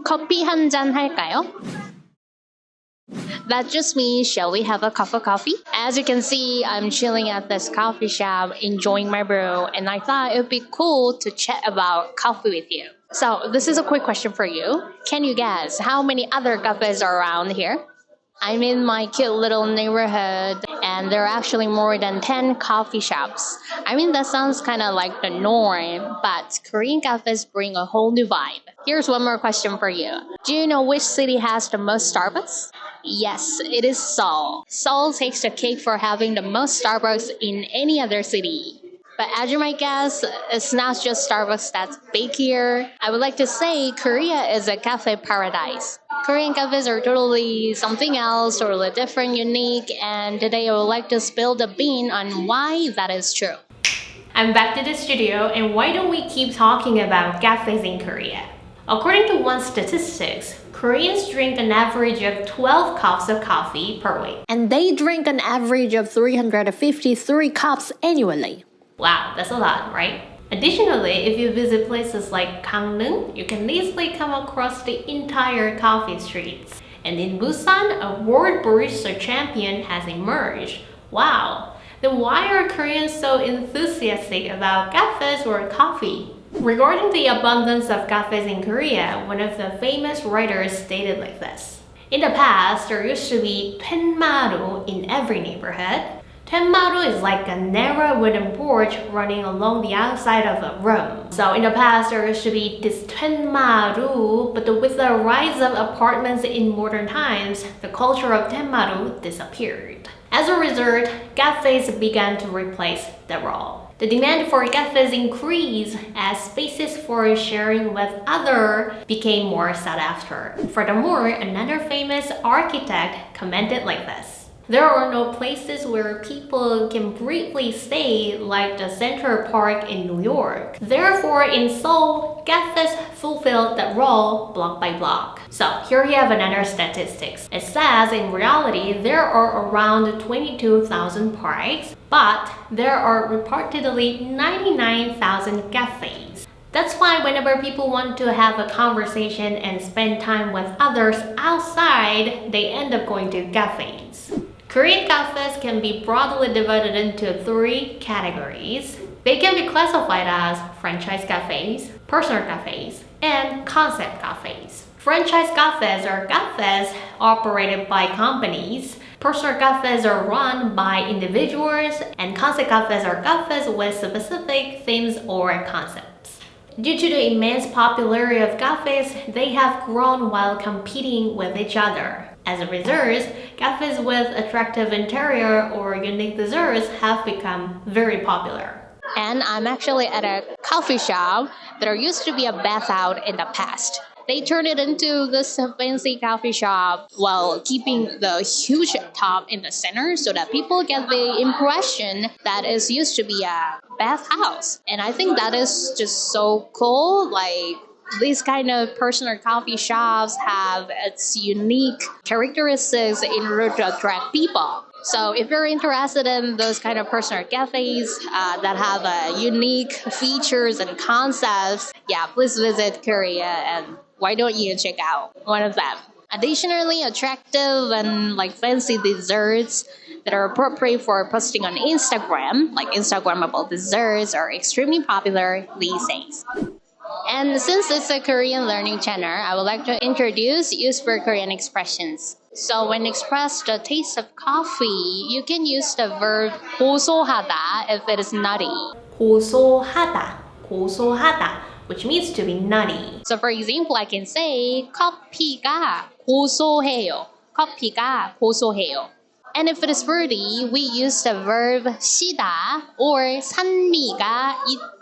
커피 한 잔 할까요? That just means, shall we have a cup of coffee? As you can see, I'm chilling at this coffee shop, enjoying my brew, and I thought it would be cool to chat about coffee with you. So, this is a quick question for you. Can you guess how many other cafes are around here? I'm in my cute little neighborhood, and there are actually more than 10 coffee shops. I mean, that sounds kind of like the norm, but Korean cafes bring a whole new vibe. Here's one more question for you. Do you know which city has the most Starbucks? Yes, it is Seoul. Seoul takes the cake for having the most Starbucks in any other city. But as you might guess, it's not just Starbucks that's big here. I would like to say Korea is a cafe paradise. Korean cafes are totally something else, totally different, unique, and today I would like to spill the bean on why that is true. I'm back to the studio, and why don't we keep talking about cafes in Korea? According to one statistics, Koreans drink an average of 12 cups of coffee per week. And they drink an average of 353 cups annually. Wow, that's a lot, right? Additionally, if you visit places like Gangneung, you can easily come across the entire coffee streets. And in Busan, a world barista champion has emerged. Wow! Then why are Koreans so enthusiastic about cafes or coffee? Regarding the abundance of cafes in Korea, one of the famous writers stated like this. In the past, there used to be tenmaru in every neighborhood. Tenmaru is like a narrow wooden porch running along the outside of a room. So in the past, there used to be this tenmaru, but with the rise of apartments in modern times, the culture of tenmaru disappeared. As a result, cafes began to replace the role. The demand for cafes increased as spaces for sharing with others became more sought after. Furthermore, another famous architect commented like this. There are no places where people can briefly stay like the Central Park in New York. Therefore, in Seoul, cafes fulfill that role block by block. So here you have another statistics. It says in reality, there are around 22,000 parks, but there are reportedly 99,000 cafes. That's why whenever people want to have a conversation and spend time with others outside, they end up going to cafes. Korean cafes can be broadly divided into 3 categories. They can be classified as franchise cafes, personal cafes, and concept cafes. Franchise cafes are cafes operated by companies. Personal cafes are run by individuals, and concept cafes are cafes with specific themes or concepts. Due to the immense popularity of cafes, they have grown while competing with each other. As a result, cafes with attractive interior or unique desserts have become very popular. And I'm actually at a coffee shop. There used to be a bathhouse in the past. They turned it into this fancy coffee shop while keeping the huge top in the center so that people get the impression that it used to be a bathhouse. And I think that is just so cool. Like, these kind of personal coffee shops have its unique characteristics in order to attract people. So if you're interested in those kind of personal cafes that have unique features and concepts, yeah, please visit Korea and why don't you check out one of them. Additionally, attractive and like fancy desserts that are appropriate for posting on Instagram, like Instagrammable desserts, are extremely popular these days. And since it's a Korean learning channel, I would like to introduce used for Korean expressions. So when express the taste of coffee, you can use the verb 고소하다 if it is nutty. 고소하다, 고소하다, which means to be nutty. So for example, I can say 커피가 고소해요. 커피가 고소해요. And if it is fruity, we use the verb 시다 or 산미가 있다.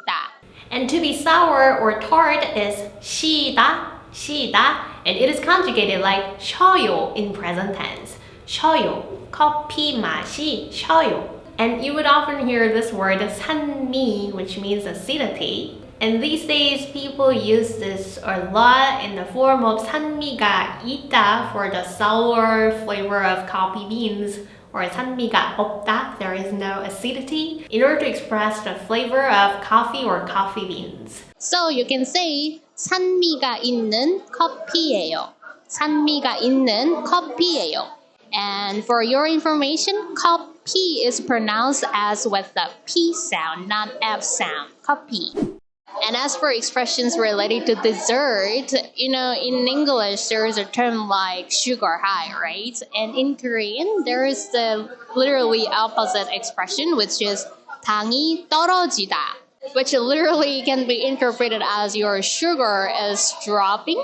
And to be sour or tart is 시다, 시다, and it is conjugated like 셔요 in present tense. 셔요, 커피 맛이 셔요. And you would often hear this word 산미, which means acidity. And these days, people use this a lot in the form of 산미가 있다 for the sour flavor of coffee beans, or 산미가 없다, there is no acidity, in order to express the flavor of coffee or coffee beans. So you can say 산미가 있는 커피예요. 산미가 있는 커피예요. And for your information, coffee is pronounced as with the P sound, not F sound. Coffee. And as for expressions related to dessert, in English, there is a term like sugar high, right? And in Korean, there is the literally opposite expression, which is 당이 떨어지다, which literally can be interpreted as your sugar is dropping.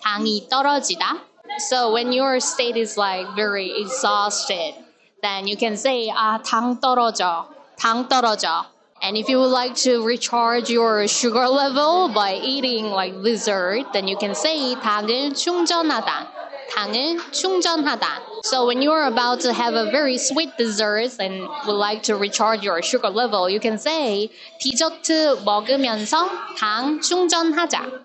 당이 떨어지다. So when your state is like very exhausted, then you can say 당 떨어져, 당 떨어져. And if you would like to recharge your sugar level by eating like dessert, then you can say 당을 충전하다. 당을 충전하다. So when you're about to have a very sweet dessert and would like to recharge your sugar level, you can say 디저트 먹으면서 당 충전하자.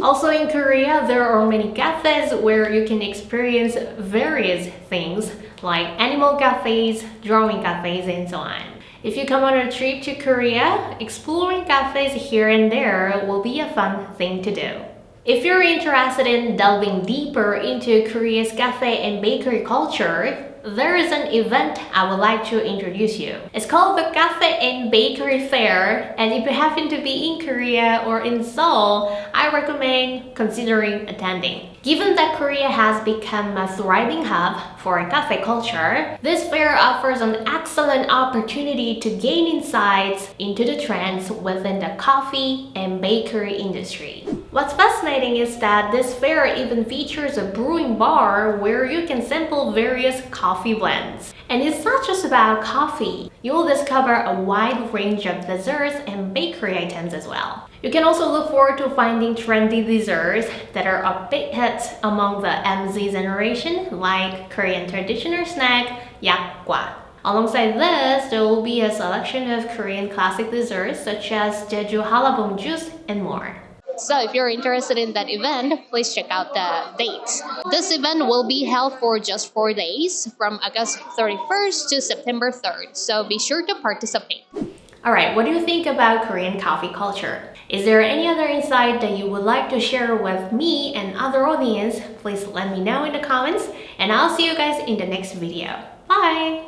Also in Korea, there are many cafes where you can experience various things like animal cafes, drawing cafes, and so on. If you come on a trip to Korea, exploring cafes here and there will be a fun thing to do. If you're interested in delving deeper into Korea's cafe and bakery culture, there is an event I would like to introduce you. It's called the Cafe and Bakery Fair, and if you happen to be in Korea or in Seoul, I recommend considering attending. Given that Korea has become a thriving hub for cafe culture, this fair offers an excellent opportunity to gain insights into the trends within the coffee and bakery industry. What's fascinating is that this fair even features a brewing bar where you can sample various coffee blends. And it's not just about coffee. You'll discover a wide range of desserts and bakery items as well. You can also look forward to finding trendy desserts that are a big hit among the MZ generation, like Korean traditional snack yakgwa. Alongside this, there will be a selection of Korean classic desserts such as Jeju halabom juice and more. So if you're interested in that event, please check out the dates. This event will be held for just 4 days from August 31st to September 3rd. So be sure to participate. Alright, what do you think about Korean coffee culture? Is there any other insight that you would like to share with me and other audience? Please let me know in the comments, and I'll see you guys in the next video. Bye!